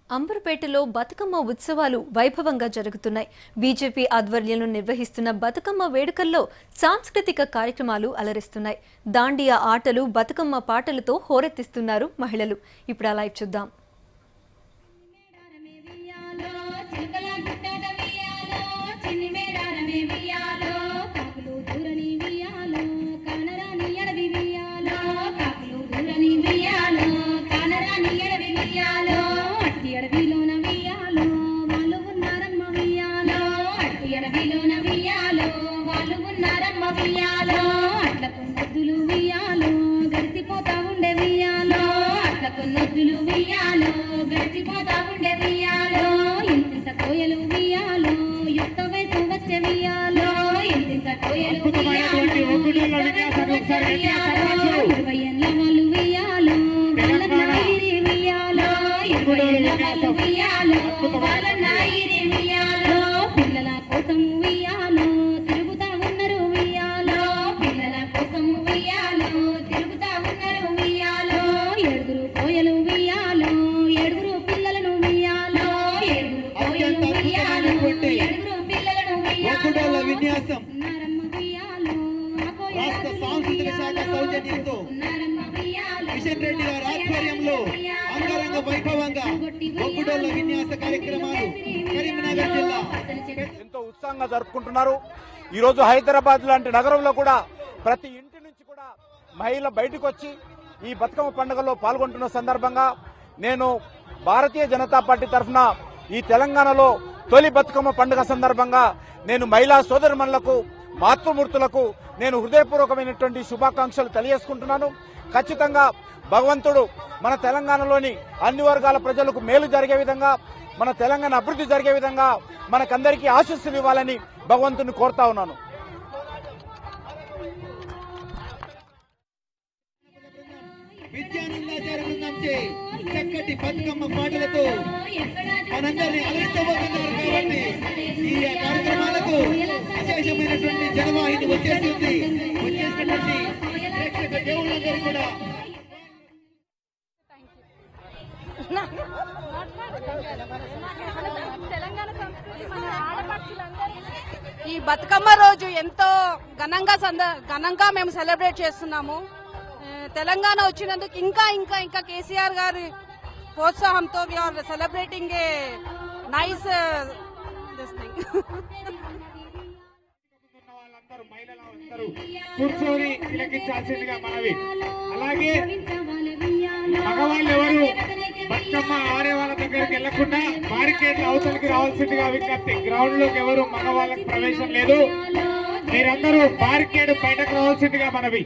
అంబర్పేటలో బతుకమ్మ ఉత్సవాలు వైభవంగా జరుగుతున్నాయి. బీజేపీ ఆధ్వర్యంలో నిర్వహిస్తున్న బతుకమ్మ వేడుకల్లో సాంస్కృతిక కార్యక్రమాలు అలరిస్తున్నాయి. దాండియా ఆటలు, బతుకమ్మ పాటలతో హోరెత్తిస్తున్నారు మహిళలు. ఇప్పుడు ఆ లైవ్ చూద్దాం. రాష్ట్ర సాంస్కృతిక శాఖ సౌజన్యంతో కిషన్ రెడ్డి గారి ఆధ్వర్యంలో అంగరంగ వైభవంగా ఒగ్గుడోళ్ల విన్యాస కార్యక్రమాలు కరీంనగర్ జిల్లా ఎంతో ఉత్సాహంగా జరుపుకుంటున్నారు. ఈ రోజు హైదరాబాద్ లాంటి నగరంలో కూడా ప్రతి ఇంటి నుంచి కూడా మహిళలు బయటకు వచ్చి ఈ బతుకమ్మ పండుగలో పాల్గొంటున్న సందర్భంగా నేను భారతీయ జనతా పార్టీ తరఫున ఈ తెలంగాణలో తొలి బతుకమ్మ పండుగ సందర్భంగా నేను మహిళా సోదరిమణులకు, మాతృమూర్తులకు నేను హృదయపూర్వకమైనటువంటి శుభాకాంక్షలు తెలియజేసుకుంటున్నాను. ఖచ్చితంగా భగవంతుడు మన తెలంగాణలోని అన్ని వర్గాల ప్రజలకు మేలు జరిగే విధంగా, మన తెలంగాణ అభివృద్ధి జరిగే విధంగా మనకందరికీ ఆశీస్సులు ఇవ్వాలని భగవంతుని కోరుతా ఉన్నాను. చక్కటి బతుకమ్మ పాటలతో మనందరినీ అలరించబోతున్నారు. కాబట్టి ఈ కార్యక్రమాలకు విశేషమైనటువంటి జనవాహిని వచ్చేసినటువంటి ప్రేక్షక దేవుళ్ళందరూ కూడా ఈ బతుకమ్మ రోజు ఎంతో ఘనంగా మేము సెలబ్రేట్ చేస్తున్నాము. తెలంగాణ వచ్చినందుకు ఇంకా కేసీఆర్ గారి ప్రోత్సాహంతో we are celebrating a nice this thing. కూర్చొని తిలకించాల్సిందిగా మనవి. అలాగే మగవాళ్ళు ఎవరు బతుకమ్మ ఆడే వాళ్ళ దగ్గరికి వెళ్లకుండా బారికేడ్ అవతలికి రావాల్సిందిగా విజ్ఞప్తి. గ్రౌండ్ లోకి ఎవరు మగవాళ్ళకి ప్రవేశం లేదు. మీరందరూ బారికేడ్ బయటకు రావాల్సిందిగా మనవి.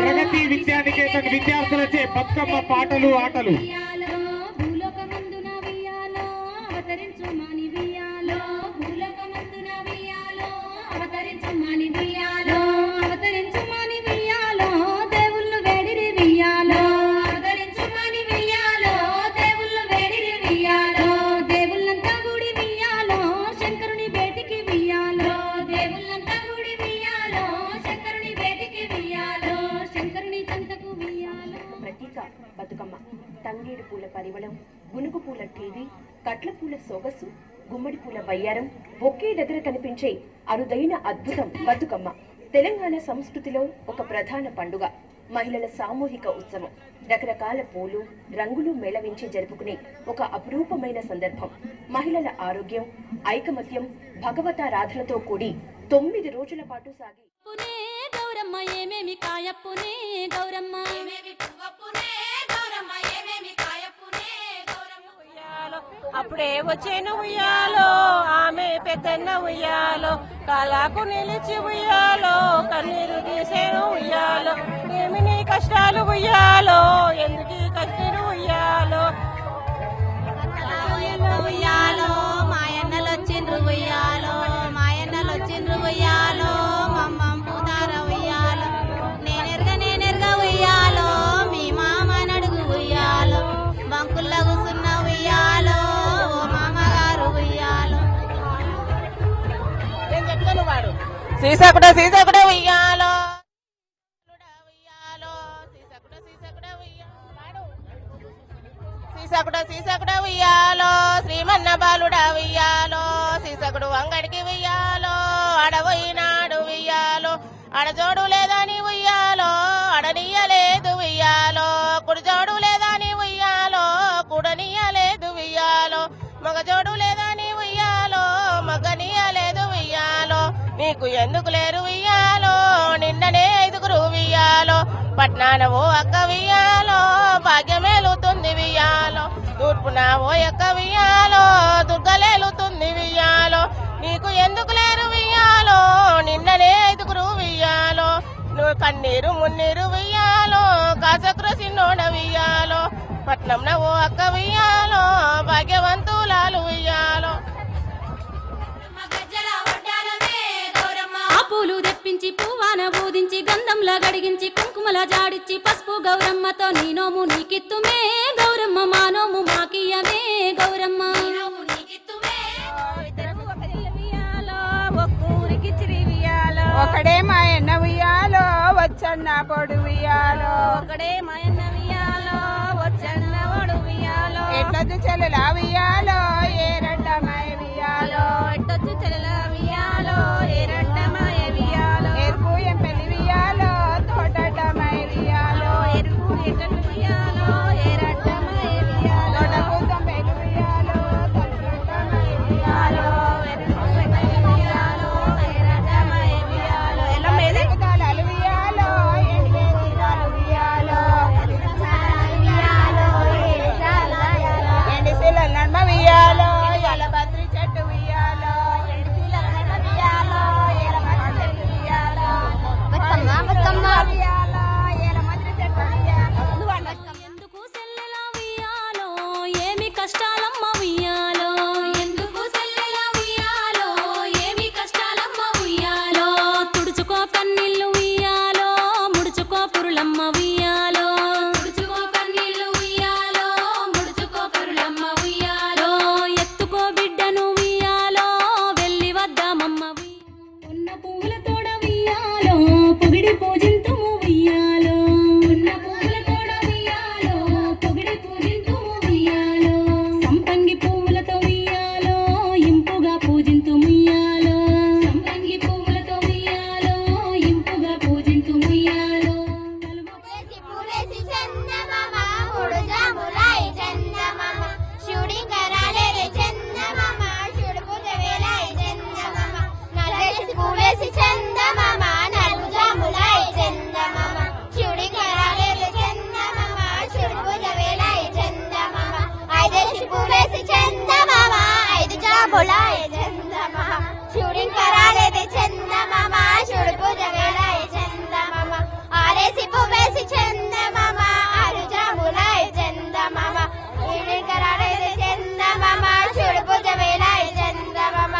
ప్రగతి విద్యానికేతన్ విద్యార్థులచే బతుకమ్మ పాటలు, ఆటలు. బతుకమ్మ తంగేడు పూల పరిమళం, గునుగు పూల టీవీ, కట్ల పూల సొగసు, గుమ్మడి పూల బయ్యారం ఒకే దగ్గర కనిపించే అరుదైన అద్భుతం బతుకమ్మ. తెలంగాణ సంస్కృతిలో ఒక ప్రధాన పండుగ, మహిళల సామూహిక ఉత్సవం. రకరకాల పూలు, రంగులు మేళవించి జరుపుకునే ఒక అపురూపమైన సందర్భం. మహిళల ఆరోగ్యం, ఐకమత్యం, భగవతారాధనతో కూడి 9 రోజుల పాటు సాగి గౌరమ్మ ఏమేమి కాయప్పునే గౌరమ్మ అప్పుడే వచ్చేను ఉయ్యాలో, ఆమె పెద్దన్న ఉయ్యాలో, కాలాకు నిలిచి ఉయ్యాలో, కన్నీరు తీసేను ఉయ్యాలో, ఏమి నీ కష్టాలు ఉయ్యాలో, ఎందుకు కన్నీరు ఉయ్యాలో, ఉయ్యాలో మాయన్నలు వచ్చిండ్రు ఉయ్యాలో, మాయన్నలు వచ్చిండ్రు ఉయ్యాలో, మమ్మం పూతార ఉయ్యాలో, నేనెరగా ఉయ్యాలో, మీ మామ నడుగు ఉయ్యాలో, బంకుల్ల కూసున్న ఉయ్యాలో, మామగారు ఉయ్యాలో. సీసకుడ ఉయ్యాలో, సీసకుడ ఉయ్యాలో శ్రీమన్న బాలుడ ఉయ్యాలో సీసకుడు అంగడికి ఉయ్యాలో అడవైనాడు ఉయ్యాలో అడజోడు లేదని ఉయ్యాలో అడనీయలేదు ఉయ్యాలో కుడిజోడు లేదని ఉయ్యాలో కుడనీయలేదు ఉయ్యాలో మగజోడు లేదని ఉయ్యాలో మగనీయలేదు ఉయ్యాలో నీకు ఎందుకు లేరు ఉయ్యాలో నిన్ననే 5గురు ఉయ్యాలో పట్నాన ఓ అక్క ఉయ్యాలో భాగ్యమేలుతుంది ఉయ్యాలో తూర్పున ఓ అక్క ఉయ్యాలో దుర్గలేలుతుంది ఉయ్యాలో నీకు ఎందుకు లేరు ఉయ్యాలో నిన్ననే 5గురు ఉయ్యాలో నువ్వు కన్నీరు మున్నీరు ఉయ్యాలో కాసక్రు సిన్నోడ ఉయ్యాలో పట్నం ఓ అక్క ఉయ్యాలో భాగ్యవంతులాలు ఉయ్యాలో పూలు తెప్పించి పువ్వాన బూదించి గంధంలా గడిగించి కుంకుమల జాడిచ్చి పసుపు గౌరమ్మతో నీ నోము నీకిత్తుమే గౌరమ్మ మా నోము మాకియమే గౌరమ్మ ఒకడే మాయన్న ఉయ్యాలో వచ్చన్న పొడు ఉయ్యాలో ఒకడే మాయన్న ఉయ్యాలో వచ్చన్న ఒడు ఉయ్యాలో ఎట్లొద్దు చెల్లెలా ఉయ్యాలో ఏ రెడ్డ మాయ ఉయ్యాలో ఎట్టొచ్చు చెల్లెల ఉయ్యాలో ఏరడ్డ మాయ ఉయ్యాలో ఎరుపు ఎంపెల్లి ఉయ్యాలో తోటడ్డ మాయ ఉయ్యాలో ఎరుపు ఎట్టలు ఉయ్యాలో ఏరడ్డ మాయ ఉయ్యాలో తోటకు తొంబైలు ఉయ్యాలో తొలగడ్డ మాయ ఉయ్యాలో ఎరుపు ఎట్టలు ఉయ్యాలో ఏరడ్డ మాయ ఉయ్యాలో ఎలా మేది తాళాలు ఉయ్యాలో ఎండేసి తాళు ఉయ్యాలో ఎండి శీల నడుమ ఉయ్యాలో ఎలబద్రి చెట్టు ఉయ్యాలో ఎండి శీల నడుమ ఉయ్యాలో ఎలబద్రి చెట్టు ఉయ్యాలో ఉయ్యాలో ఎలబద్రి చెట్టు ఉయ్యాలో ఎందుకు సెల్లెలా ఉయ్యాలో ఏమి కష్టాలమ్మ ఉయ్యాలో ఎందుకు సెల్లెలా ఉయ్యాలో ఏమి కష్టాలమ్మ ఉయ్యాలో తుడుచుకో కన్నీళ్ళు ఉయ్యాలో ముడుచుకో పురులమ్మ ఉయ్యాలో తుడుచుకో కన్నీళ్ళు ఉయ్యాలో ముడుచుకో పురులమ్మ ఉయ్యాలో ఎత్తుకో బిడ్డను ఉయ్యాలో వెళ్ళి వద్దామమ్మ ఉన్న పువ్వుల తోడ ఉయ్యాలో పొగిడి పూజింతుము ఉయ్యాలో ఉన్న పువ్వుల తోడ ఉయ్యాలో పొగిడి పూజింతుము ఉయ్యాలో సంపంగి పువ్వులతో ఉయ్యాలో ఇంపుగా పూజింతుము ఉయ్యాలో సంపంగి పువ్వులతో ఉయ్యాలో ఇంపుగా పూజింతుము ఉయ్యాలో పూలేసి చందమామ మూడు జాములాయి చందమామ శివుడి కరాలేలే చందమామ శివుడు పూజ వేలాయి చందమామ నల్లేసి పూలేసి చందమామ నాలుగు జాములాయి చందమామ శివుడి కరాలేలే చందమామ శివుడు పూజ వేలాయి చందమామ ఐదేసి పూలేసి చందమామ 5 జాములాయి చందమామ శివుడి కరాలేలే చందమామ శివుడు పూజ వేలాయి చందమామ ఆరేసి పువ్వేసి చందమామ 6 జాములాయి చందమామ శివుడి కరాలేలే చందమామ శివుడు పూజ వేలాయి చందమామ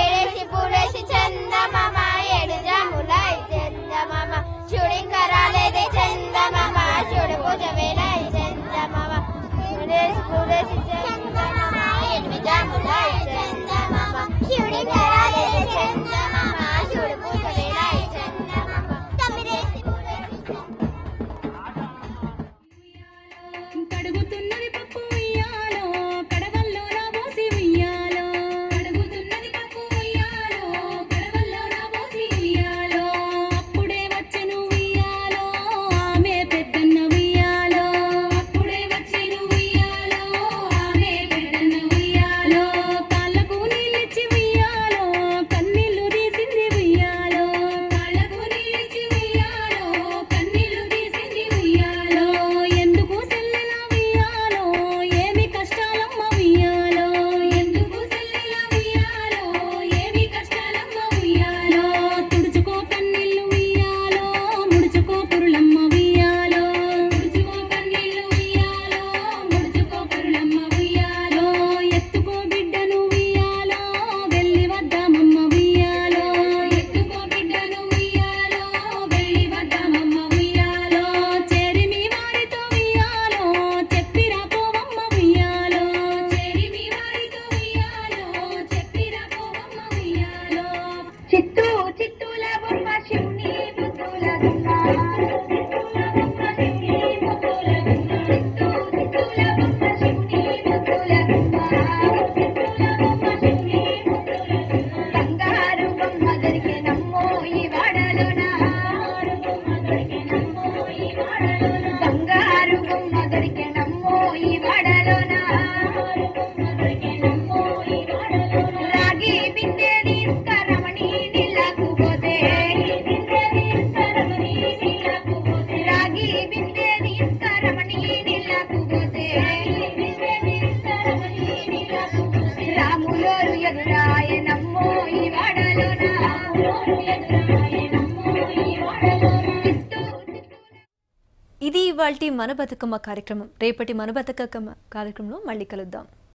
ఏడేసి పూలేసి చందమామ 7 జాములాయి చందమామ శివుడి కరాలేలే చందమామ శివుడు పూజ వేలాయి చందమామ ఏడేసి పూలేసి చందమామ 8 జాములాయి చందమామ శివుడి కరాలేలే చందమామ శివుడు పూజ వేలాయి చందమామ 9 పూలేసి ఎదురాయనమ్మో ఈ వాడలోన ఇది ఇవాల్టి మన బతుకమ్మ కార్యక్రమం. రేపటి మన బతుకమ్మ కార్యక్రమంలో మళ్ళీ కలుద్దాం.